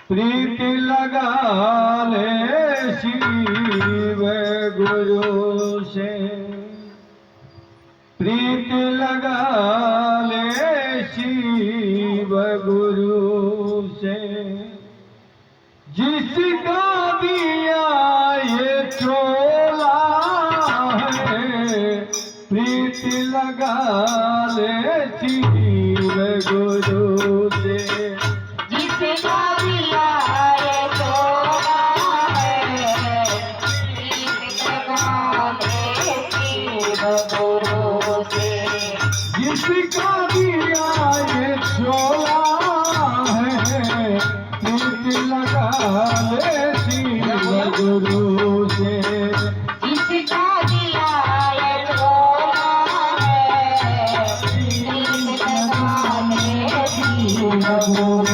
प्रीति लगा ले शिव गुरु से, प्रीति लगा ले शिव गुरु से। जिसका दिया ये चोला है, प्रीति लगा ले शिव गुरु से। जिसका दिया ये चोला है, प्रीति लगा ले शिव गुरु से। जिसका दिया ये चोला है, प्रीति लगा ले शिव गुरु से। जिसका दिया ये चोला है, प्रीति लगा ले शिव गुरु